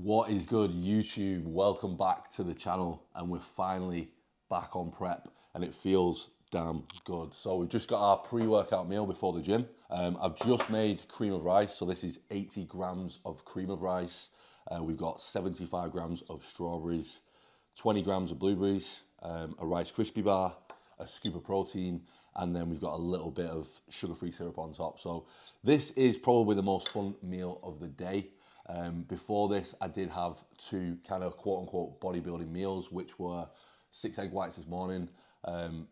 What is good, YouTube? Welcome back to the channel, and we're finally back on prep, and it feels damn good. So we've just got our pre-workout meal before the gym. I've just made cream of rice, so this is 80 grams of cream of rice. We've got 75 grams of strawberries, 20 grams of blueberries, a Rice Krispie bar, a scoop of protein, and then we've got a little bit of sugar-free syrup on top. So this is probably the most fun meal of the day. Before this, I did have two kind of quote-unquote bodybuilding meals, which were 6 egg whites this morning,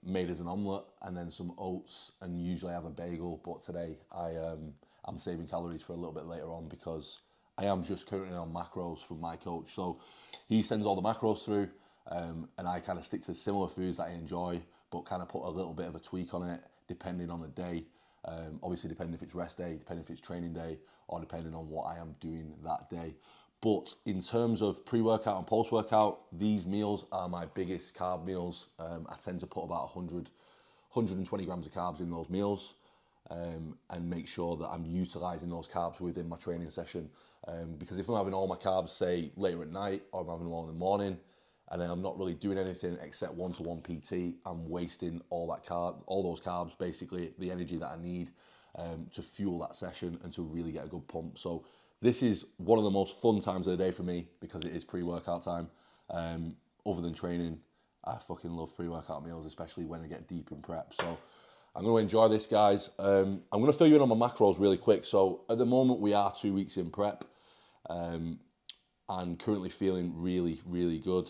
made as an omelette, and then some oats, and usually I have a bagel, but today I'm saving calories for a little bit later on because I am just currently on macros from my coach. So he sends all the macros through, and I kind of stick to similar foods that I enjoy, but kind of put a little bit of a tweak on it depending on the day. Obviously depending if it's rest day, depending if it's training day, or depending on what I am doing that day. But in terms of pre-workout and post-workout, these meals are my biggest carb meals. I tend to put about 120 grams of carbs in those meals, and make sure that I'm utilizing those carbs within my training session. Because if I'm having all my carbs, say, later at night, or I'm having them all in the morning, and then I'm not really doing anything except one-to-one PT, I'm wasting all those carbs, basically the energy that I need to fuel that session and to really get a good pump. So this is one of the most fun times of the day for me because it is pre-workout time. Other than training, I fucking love pre-workout meals, especially when I get deep in prep. So I'm going to enjoy this, guys. I'm going to fill you in on my macros really quick. So at the moment, we are 2 weeks in prep, and currently feeling really, really good.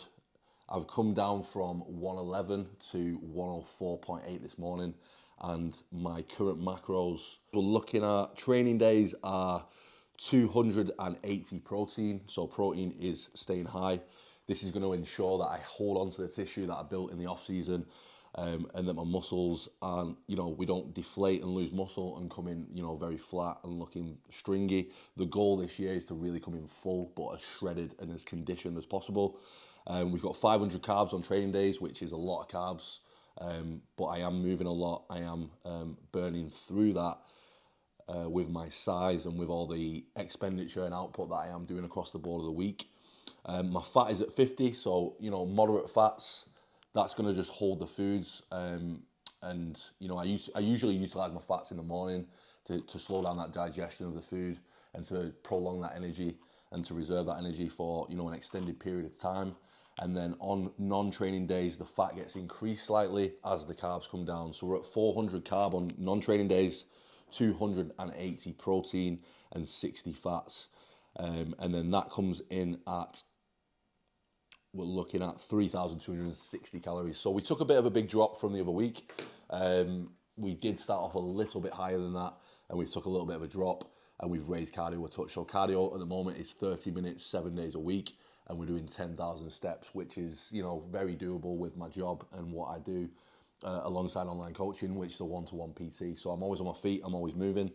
I've come down from 111 to 104.8 this morning, and my current macros we're looking at training days are 280 protein, so protein is staying high. This is going to ensure that I hold on to the tissue that I built in the off season, and that my muscles aren't, we don't deflate and lose muscle and come in, very flat and looking stringy. The goal this year is to really come in full, but as shredded and as conditioned as possible. We've got 500 carbs on training days, which is a lot of carbs, but I am moving a lot. I am burning through that with my size and with all the expenditure and output that I am doing across the board of the week. My fat is at 50, so, moderate fats, that's going to just hold the foods. And, I usually utilize my fats in the morning to slow down that digestion of the food and to prolong that energy and to reserve that energy for, an extended period of time. And then on non-training days, the fat gets increased slightly as the carbs come down. So we're at 400 carb on non-training days, 280 protein and 60 fats. And then that comes in at, we're looking at 3,260 calories. So we took a bit of a big drop from the other week. We did start off a little bit higher than that, and we took a little bit of a drop, and we've raised cardio a touch. So cardio at the moment is 30 minutes, 7 days a week, and we're doing 10,000 steps, which is, very doable with my job and what I do alongside online coaching, which is a one-to-one PT. So I'm always on my feet, I'm always moving.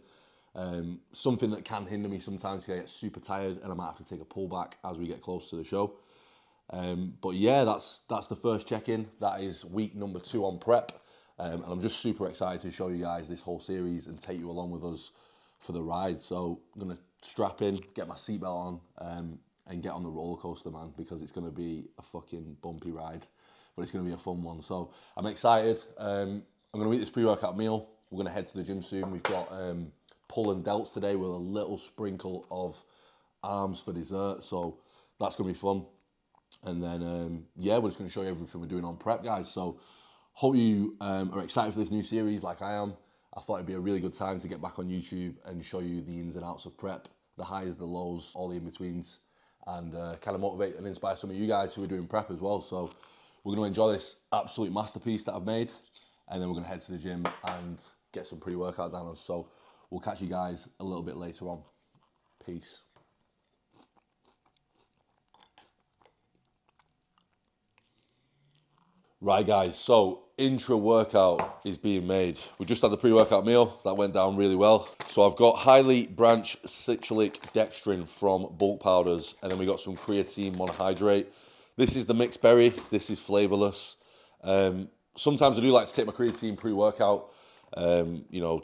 Something that can hinder me sometimes is I get super tired and I might have to take a pullback as we get close to the show. But yeah, that's the first check-in. That is week number 2 on prep. And I'm just super excited to show you guys this whole series and take you along with us for the ride. So I'm going to strap in, get my seatbelt on, and get on the roller coaster, man, because it's going to be a fucking bumpy ride, but it's going to be a fun one. So I'm excited. I'm going to eat this pre-workout meal. We're going to head to the gym soon. We've got pull and delts today with a little sprinkle of arms for dessert. So that's going to be fun. And then, we're just going to show you everything we're doing on prep, guys. So hope you are excited for this new series like I am. I thought it'd be a really good time to get back on YouTube and show you the ins and outs of prep, the highs, the lows, all the in-betweens, and kind of motivate and inspire some of you guys who are doing prep as well. So we're going to enjoy this absolute masterpiece that I've made, and then we're going to head to the gym and get some pre-workout down us. So we'll catch you guys a little bit later on. Peace. Right, guys, so intra-workout is being made. We just had the pre-workout meal. That went down really well. So I've got highly branched citrullic dextrin from Bulk Powders, and then we got some creatine monohydrate. This is the mixed berry. This is flavorless. Sometimes I do like to take my creatine pre-workout,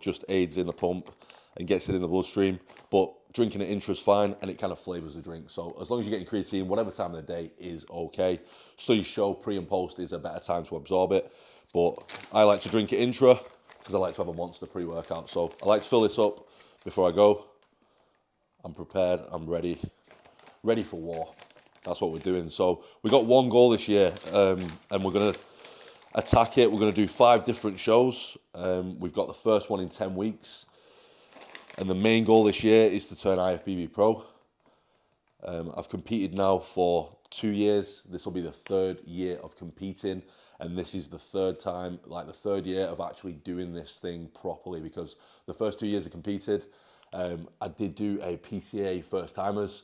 just aids in the pump and gets it in the bloodstream. But drinking it intra is fine, and it kind of flavors the drink. So as long as you're getting creatine, whatever time of the day is okay. Studies show pre and post is a better time to absorb it, but I like to drink it intra because I like to have a monster pre-workout. So I like to fill this up before I go. I'm prepared, I'm ready for war. That's what we're doing. So we got one goal this year, and we're gonna attack it. We're gonna do 5 different shows. We've got the first one in 10 weeks. And the main goal this year is to turn IFBB pro. I've competed now for 2 years. This will be the 3rd year of competing. And this is the 3rd time, like the 3rd year of actually doing this thing properly, because the first 2 years I competed, I did do a PCA first timers,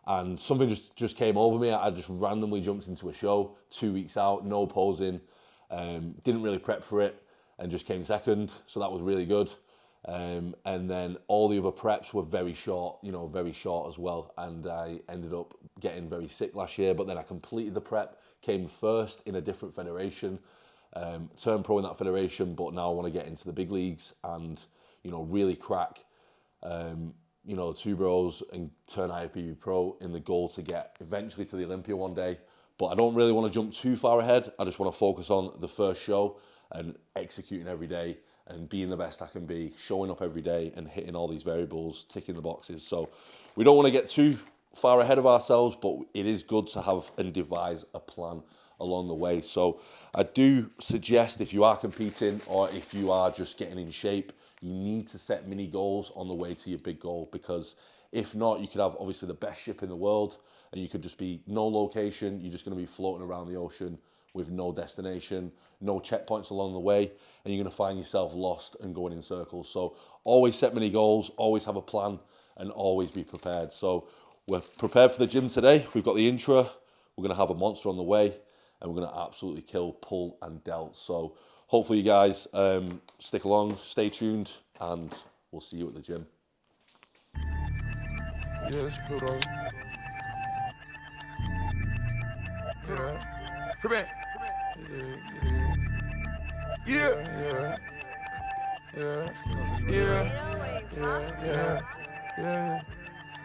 and something just came over me. I just randomly jumped into a show 2 weeks out, no posing, didn't really prep for it, and just came second. So that was really good. And then all the other preps were very short, very short as well. And I ended up getting very sick last year, but then I completed the prep, came first in a different federation, turned pro in that federation, but now I want to get into the big leagues and, really crack, 2 bros and turn IFBB pro in the goal to get eventually to the Olympia one day. But I don't really want to jump too far ahead. I just want to focus on the first show and executing every day and being the best I can be, showing up every day and hitting all these variables, ticking the boxes. So we don't want to get too far ahead of ourselves, but it is good to have and devise a plan along the way. So I do suggest, if you are competing or if you are just getting in shape, you need to set mini goals on the way to your big goal, because if not, you could have obviously the best ship in the world and you could just be no location, you're just going to be floating around the ocean with no destination, no checkpoints along the way, and you're going to find yourself lost and going in circles. So always set mini goals, always have a plan, and always be prepared. So we're prepared for the gym today. We've got the intra, we're going to have a monster on the way, and we're going to absolutely kill pull and delts. So hopefully you guys stick along, stay tuned, and we'll see you at the gym. Yeah, let's put on. Yeah. Come back. Yeah. Yeah.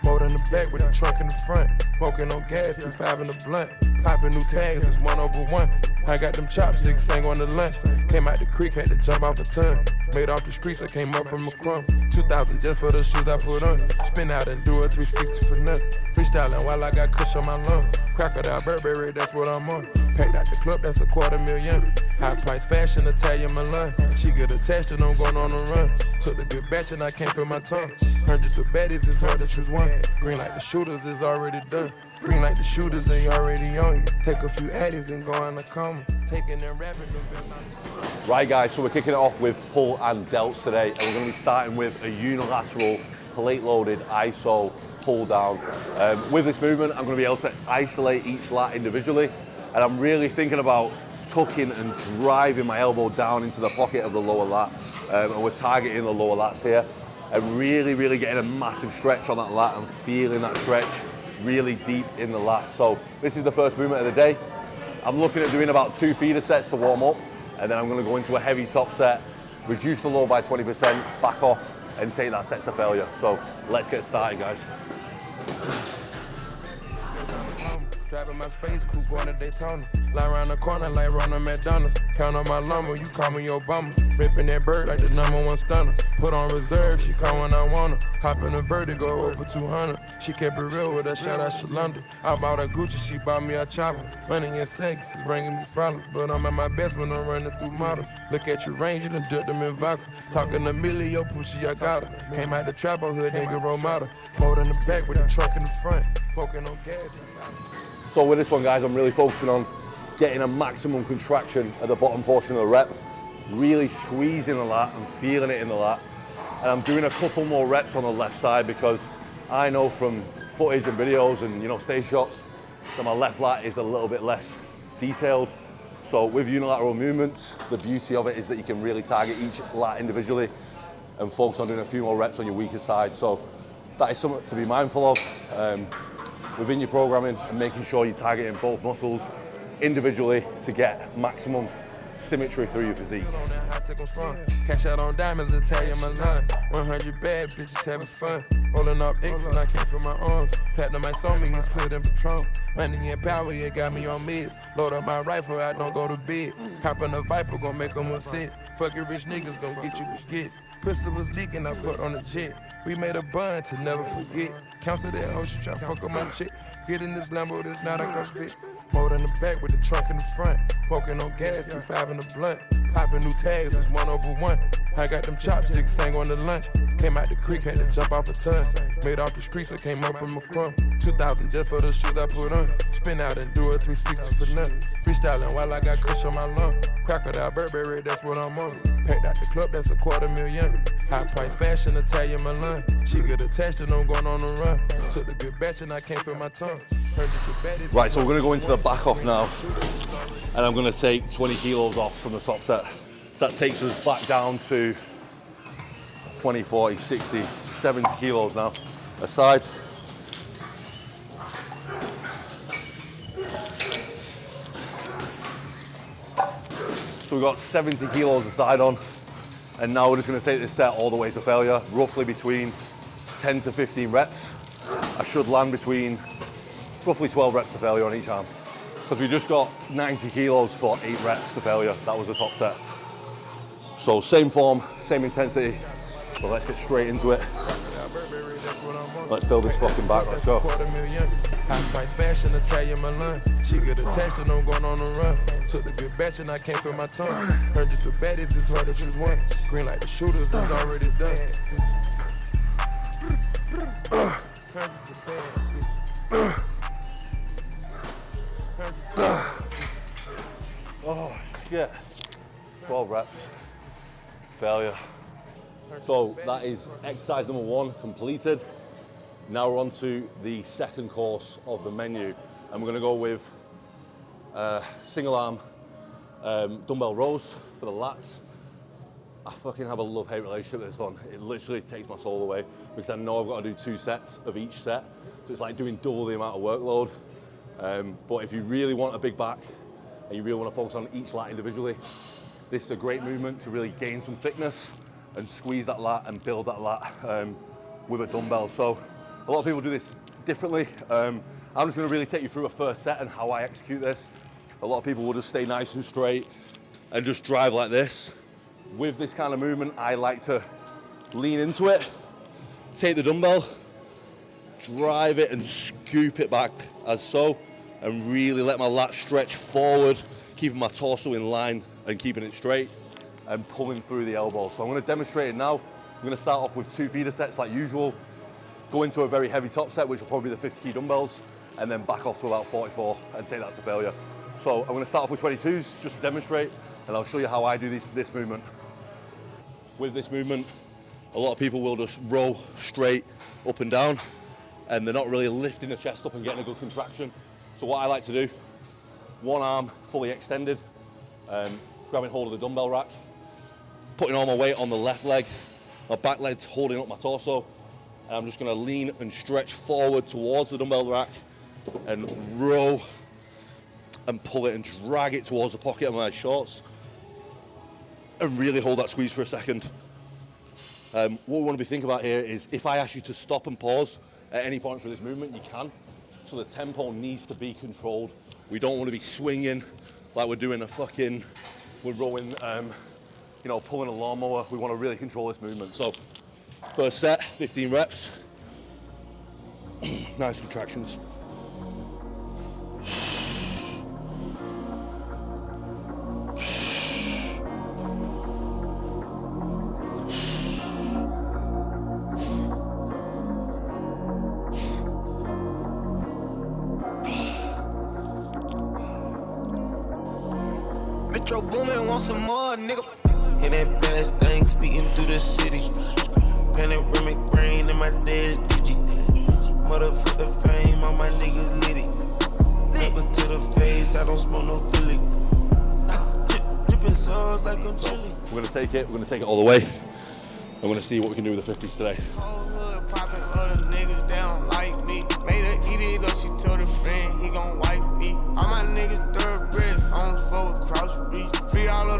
Motor in the back with the trunk in the front. Smoking on gas, 2.5 in the blunt. Popping new tags, it's 1/1. I got them chopsticks, sang on the lunch. Came out the creek, had to jump off a ton. Made off the streets, I came up from a crumb. 2,000 just for the shoes I put on. Spin out and do a 360 for nothing. Freestyling while I got kush on my lung. Crocodile Burberry, that's what I'm on. Packed out the club, that's $250,000. High price fashion, Italian Milan. She get attached and I'm going on a run. Took the good batch and I can't feel my tongue. Hundreds of baddies, it's hard to choose one. Green like the shooters, is already done. Green like the shooters, they already on you. Take a few addies and go on a coma. Taking them rapping. Right guys, so we're kicking it off with pull and delts today, and we're going to be starting with a unilateral plate loaded ISO pull down. With this movement, I'm going to be able to isolate each lat individually, and I'm really thinking about tucking and driving my elbow down into the pocket of the lower lat, and we're targeting the lower lats here, and really getting a massive stretch on that lat and feeling that stretch really deep in the lat. So this is the first movement of the day. I'm looking at doing about 2 feeder sets to warm up, and then I'm going to go into a heavy top set, reduce the load by 20%, back off, and take that set to failure. So let's get started, guys. Driving my space coupe, going to Daytona. Lie around the corner like Ronald McDonald's. Count on my lumber, you call me Obama. Ripping that bird like the #1 stunner. Put on reserve, she call when I want her. Hop in a Vertigo over 200. She kept it real with a shout out Shalonda. I bought a Gucci, she bought me a chopper. Running in sex is bringing me problems, but I'm at my best when I'm running through models. Look at your range, you done dipped them in vodka. Talking to Millie, yo, Poochie, I got her. Came out the trap, hood nigga, role model. Motor in the back with the trunk in the front. Smoking on gas. So with this one, guys, I'm really focusing on getting a maximum contraction at the bottom portion of the rep, really squeezing the lat and feeling it in the lat. And I'm doing a couple more reps on the left side because I know from footage and videos and stage shots that my left lat is a little bit less detailed. So with unilateral movements, the beauty of it is that you can really target each lat individually and focus on doing a few more reps on your weaker side. So that is something to be mindful of within your programming, and making sure you're targeting both muscles individually to get maximum symmetry through your physique. Cash out on diamonds, Italian Milan. 100 bad bitches having fun. Rolling up X and I can't feel my arms. Platinum ice on me, it's clear than Patron. Money and power, it got me on meds. Load up my rifle, I don't go to bed. Hopping a Viper, gon' make them upset. Fucking rich niggas gon' get you gets. Pussy was leaking, I fucked on the jet. We made a bun to never forget. Counsel that hoe, she try to fuck on my chick. Get in this Lambo, this not a CrossFit. Motor in the back with the trunk in the front. Smoking on gas, 2.5 in the blunt. Popping new tags, it's 1/1. I got them chopsticks, sang on the lunch. Came out the creek, had to jump off a ton. Made off the streets, I came up from a crumb. 2,000 just for the shoes I put on. Spin out and do a 360 for nothing. Freestyling while I got kush on my lung. Crocodile Burberry, that's what I'm on. Packed out the club, that's $250,000. High price fashion, Italian Milan. She get attached and I'm going on the run. Took the good batch and I can't feel my tongue. Right, so we're gonna go into the back off now. And I'm gonna take 20 kilos off from the top set. So that takes us back down to 20, 40, 60, 70 kilos now. Aside. So we've got 70 kilos aside on. And now we're just gonna take this set all the way to failure, roughly between 10 to 15 reps. I should land between roughly 12 reps to failure on each arm. Because we just got 90 kilos for 8 reps to failure. That was the top set. So same form, same intensity. So let's get straight into it. Let's build this fucking back, let's go. High price fashion, Italian Milan. She get attached and I'm going on the run. Took the good batch and I can't feel my tongue. Hundreds of baddies, it's hard to choose one. Green like the shooters, is already done. Hundreds of bad bitches. Oh shit. 12 reps. Failure. So that is exercise number 1 completed. Now we're on to the second course of the menu. And we're gonna go with single arm dumbbell rows for the lats. I fucking have a love-hate relationship with this one. It literally takes my soul away because I know I've got to do 2 sets of each set. So it's like doing double the amount of workload. But if you really want a big back and you really want to focus on each lat individually, this is a great movement to really gain some thickness and squeeze that lat and build that lat with a dumbbell. So a lot of people do this differently. I'm just going to really take you through a first set and how I execute this. A lot of people will just stay nice and straight and just drive like this. With this kind of movement, I like to lean into it, take the dumbbell, drive it and scoop it back as so, and really let my lat stretch forward, keeping my torso in line and keeping it straight and pulling through the elbow. So I'm going to demonstrate it now. I'm going to start off with 2 feeder sets like usual, go into a very heavy top set, which will probably be the 50 key dumbbells, and then back off to about 44 and take that to failure. So I'm going to start off with 22s just to demonstrate, and I'll show you how I do this movement. With this movement, a lot of people will just row straight up and down, and they're not really lifting the chest up and getting a good contraction. So what I like to do, one arm fully extended, grabbing hold of the dumbbell rack, putting all my weight on the left leg, my back leg's holding up my torso, and I'm just gonna lean and stretch forward towards the dumbbell rack and row and pull it and drag it towards the pocket of my shorts and really hold that squeeze for a second. What we want to be thinking about here is if I ask you to stop and pause at any point for this movement, you can. So the tempo needs to be controlled. We don't want to be swinging like we're doing we're rowing, pulling a lawnmower. We want to really control this movement. So first set, 15 reps. Nice contractions. Metro booming, want some more, nigga. Hear that fast thing speeding through the city. Panoramic brain in my dead digit. Motherfucker fame, all my niggas lit it. Never to the face, I don't smoke no Philly. Dripping sauce like I'm chilly. We're gonna take it all the way. I'm gonna see what we can do with the 50s today. Whole hood popping, other niggas, they don't like me. Made her eat it up, she told a friend he gon' wipe me. All my niggas thoroughbred, I don't fuck with cross reach. Free all of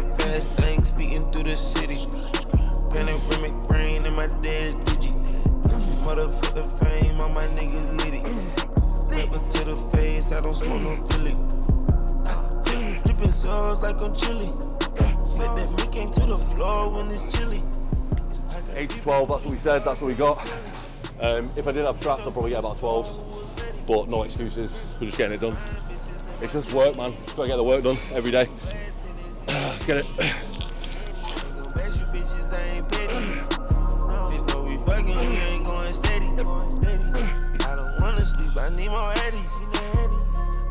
that fast thing speeding through the city. Panoramic brain in my dead digit. Motherfucker fame, all my niggas lit it. Never to the face, I don't smoke no Philly. Drippin' sauce like I'm chilly. Let that meat came to the floor when it's chilly. 8 to 12, that's what we said, that's what we got. If I did have straps, I'd probably get about 12, but no excuses, we're just getting it done. It's just work, man, just gotta get the work done every day. Let's get it. I need more eddies.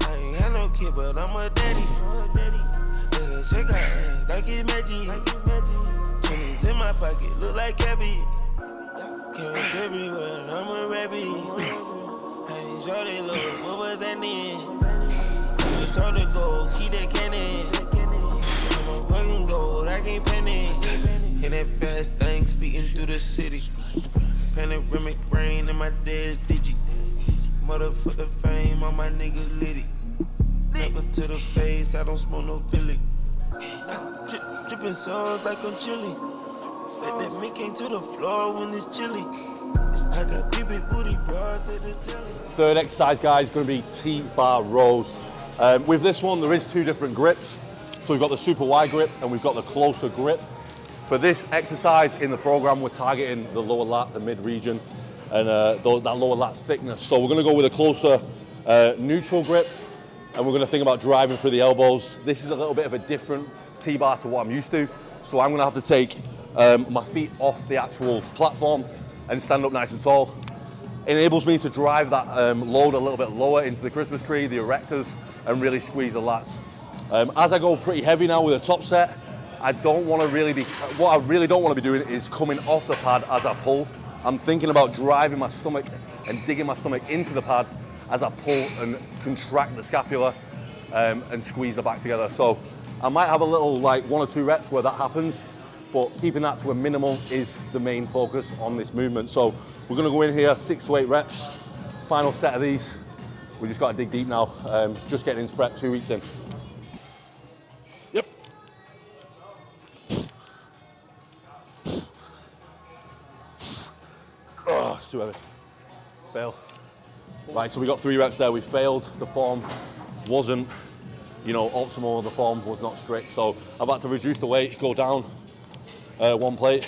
I ain't had no kid, but I'm a daddy. Nigga, shake her ass like it's magic. 20s in my pocket, look like cabbage. Carrots everywhere, I'm a rabbit. I ain't sure they look, what was that in? I saw the gold, keep that cannon. I'm a fucking gold, I can't panic. Hear that fast thing speeding through the city. Panoramic brain in my dead digit. Motherfucker fame, all my niggas lit it. Never to the face, I don't smoke no Philly. Drippin' sauce like I'm chilly. Said that meat came to the floor when it's chilly. I got big booty bras at the telly. Third exercise, guys, is going to be T-bar rows. With this one, there is 2 different grips. So we've got the super wide grip and we've got the closer grip. For this exercise in the program, we're targeting the lower lat, the mid region, and that lower lat thickness. So we're going to go with a closer neutral grip, and we're going to think about driving through the elbows. This is a little bit of a different T-bar to what I'm used to, so I'm going to have to take my feet off the actual platform and stand up nice and tall. It enables me to drive that load a little bit lower into the Christmas tree, the erectors, and really squeeze the lats. As I go pretty heavy now with a top set, what I really don't want to be doing is coming off the pad as I pull. I'm thinking about driving my stomach and digging my stomach into the pad as I pull and contract the scapula and squeeze the back together. So I might have a little, like 1 or 2 reps where that happens, but keeping that to a minimal is the main focus on this movement. So we're gonna go in here, 6 to 8 reps, final set of these. We just gotta dig deep now, just getting into prep 2 weeks in. Yep. Oh, it's too heavy. Fail. Right, so we got 3 reps there. We failed. The form wasn't, optimal. The form was not strict. So I've had to reduce the weight, go down 1 plate,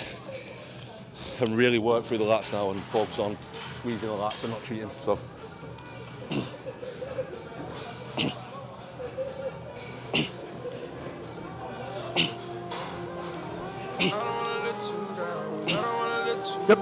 and really work through the lats now and focus on squeezing the lats and not cheating. So. Yep.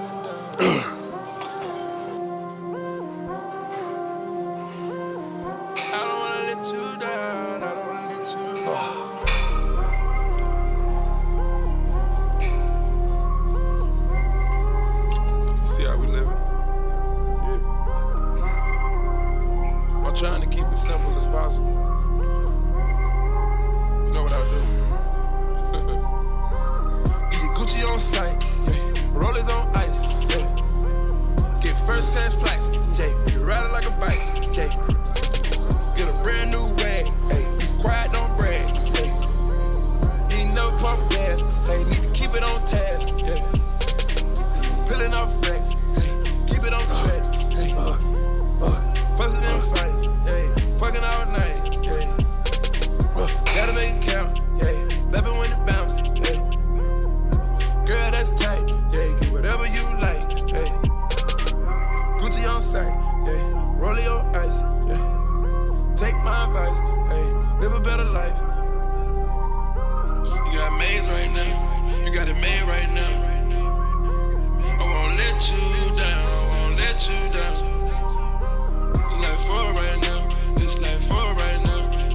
Trying to keep it simple as possible. You know what I'll do? Get your Gucci on sight, yeah. Rollers on ice, yeah. Get first class flights, yeah. You ride it like a bike, yeah. Get a brand new wag, hey. You quiet, don't brag, yeah. You ain't never pump gas, hey. Need to keep it on task, yeah. Peeling off racks, hey. Keep it on track, hey. Fussing and fight. Fucking all night, yeah. Gotta make it count, yeah. Laughing when it bounce, yeah. Girl, that's tight, yeah. Get whatever you like, yeah. Gucci on sight, yeah. Roll your ice, yeah. Take my advice, hey. Live a better life. You got maze right now. You got it made right now. I won't let you down. I won't let you down. It's like for right now. This life for right now. This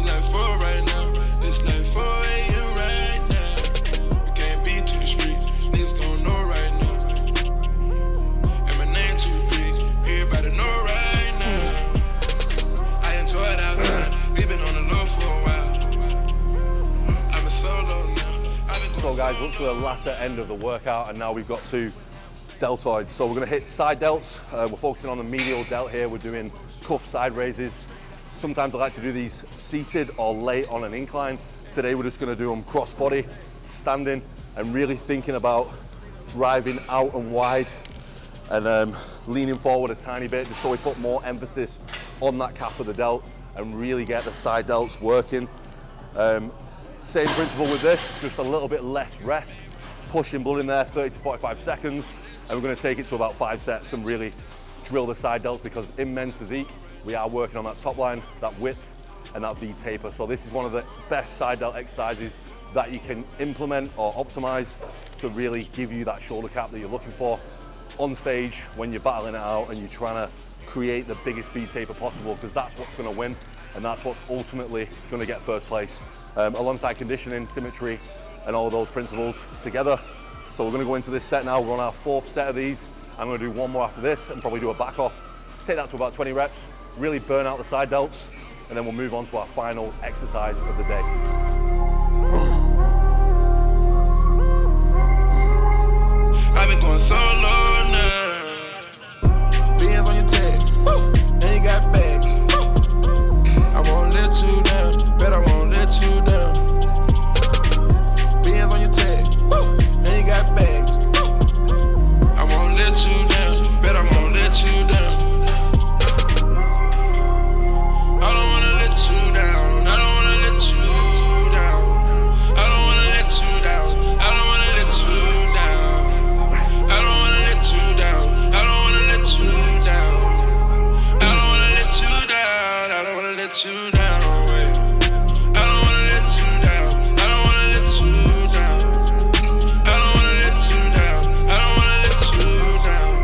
life for right now. This life for you right now. You can't be to the streets. Niggas gon' know right now. And my name too big. Everybody know right now. I enjoy it outside. We've been on the low for a while. I'm a solo now. So guys, we're up to the latter end of the workout, and now we've got to deltoids. So we're gonna hit side delts. We're focusing on the medial delt here. We're doing cuff side raises. Sometimes I like to do these seated or lay on an incline. Today we're just gonna do them cross body, standing, and really thinking about driving out and wide and leaning forward a tiny bit just so we put more emphasis on that cap of the delt and really get the side delts working. Same principle with this, just a little bit less rest, pushing blood in there 30 to 45 seconds, and we're gonna take it to about 5 sets and really drill the side delts, because in men's physique, we are working on that top line, that width, and that V taper. So this is one of the best side delt exercises that you can implement or optimize to really give you that shoulder cap that you're looking for on stage when you're battling it out and you're trying to create the biggest V taper possible, because that's what's going to win and that's what's ultimately going to get first place, alongside conditioning, symmetry, and all of those principles together. So we're going to go into this set now. We're on our 4th set of these. I'm going to do one more after this and probably do a back off. Take that to about 20 reps, really burn out the side delts, and then we'll move on to our final exercise of the day. I've been going so low now. Bands on your tag, and you got bags. I won't let you down, bet I won't let you down. Bands on your tag, and you got bags. I won't let you down, bet I won't let you down. I don't wanna let you down, I don't wanna let you down. I don't wanna let you down, I don't wanna let you down. I don't wanna let you down, I don't wanna let you down. I don't wanna let you down, I don't wanna let you down. Wait. I don't wanna let you down, I don't wanna let you down. I don't wanna let you down, I don't wanna let you down.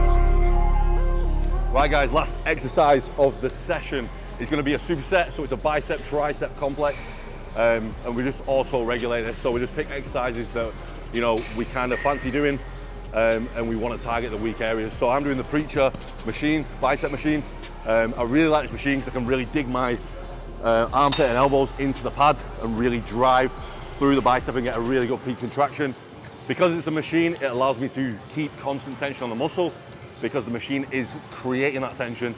Right guys, last exercise of the session is going to be a superset, so it's a bicep tricep complex, and we just auto-regulate this. So we just pick exercises that, you know, we kind of fancy doing, and we want to target the weak areas. So I'm doing the Preacher machine, bicep machine. I really like this machine because I can really dig my armpit and elbows into the pad and really drive through the bicep and get a really good peak contraction. Because it's a machine, it allows me to keep constant tension on the muscle, because the machine is creating that tension,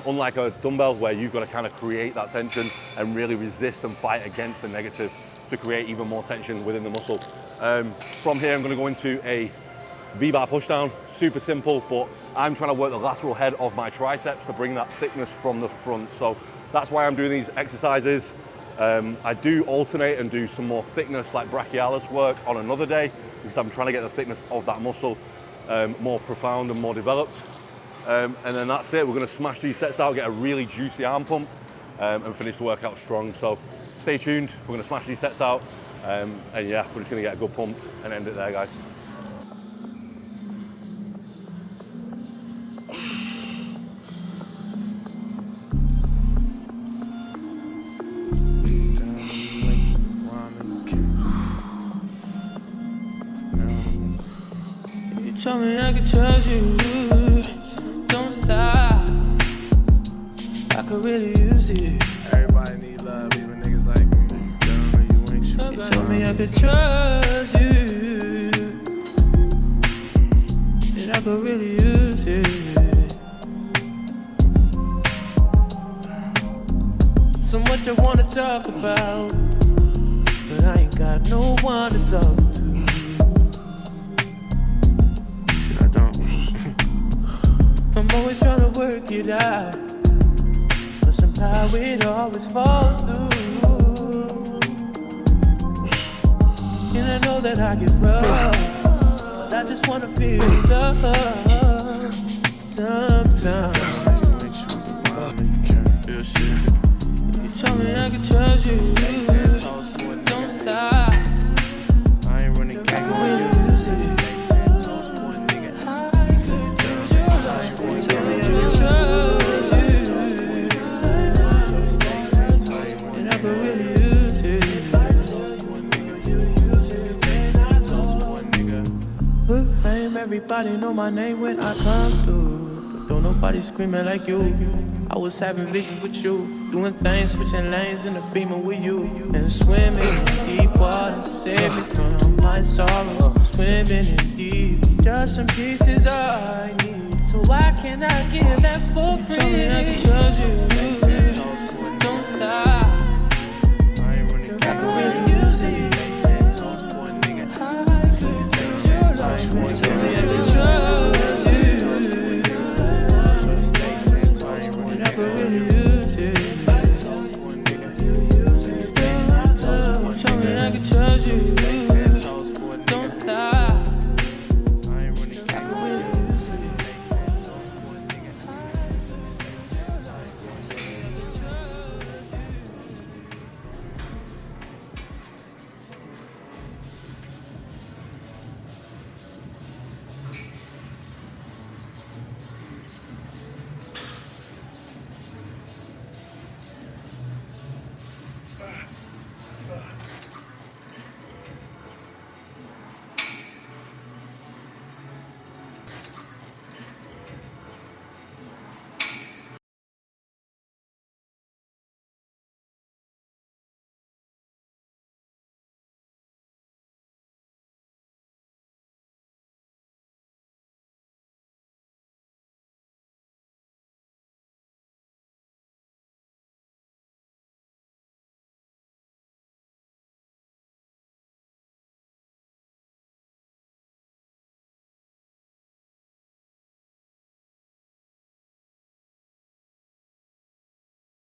unlike a dumbbell where you've got to kind of create that tension and really resist and fight against the negative to create even more tension within the muscle. From here, I'm going to go into a V-bar pushdown, super simple, but I'm trying to work the lateral head of my triceps to bring that thickness from the front. So that's why I'm doing these exercises. I do alternate and do some more thickness like brachialis work on another day, because I'm trying to get the thickness of that muscle more profound and more developed. And then that's it. We're going to smash these sets out, get a really juicy arm pump, and finish the workout strong. So stay tuned. We're going to smash these sets out, and yeah, we're just going to get a good pump and end it there, guys. Tell me I can trust you, don't lie. I could really use it. Everybody need love, even niggas like me. You told me I could trust you, that I could really use it. So much I wanna talk about, but I ain't got no one to talk to. I'm always trying to work it out, but somehow it always falls through. And I know that I get rough, but I just wanna feel love sometimes. You told me I could trust you, don't lie. I ain't running back on you. Everybody know my name when I come through, but don't nobody screaming like you. I was having visions with you, doing things, switching lanes in the Beamer with you, and swimming in deep water, save me from my sorrow. Swimming in deep, just some pieces I need. So why can't I give that for free? Tell me I can trust you, don't lie.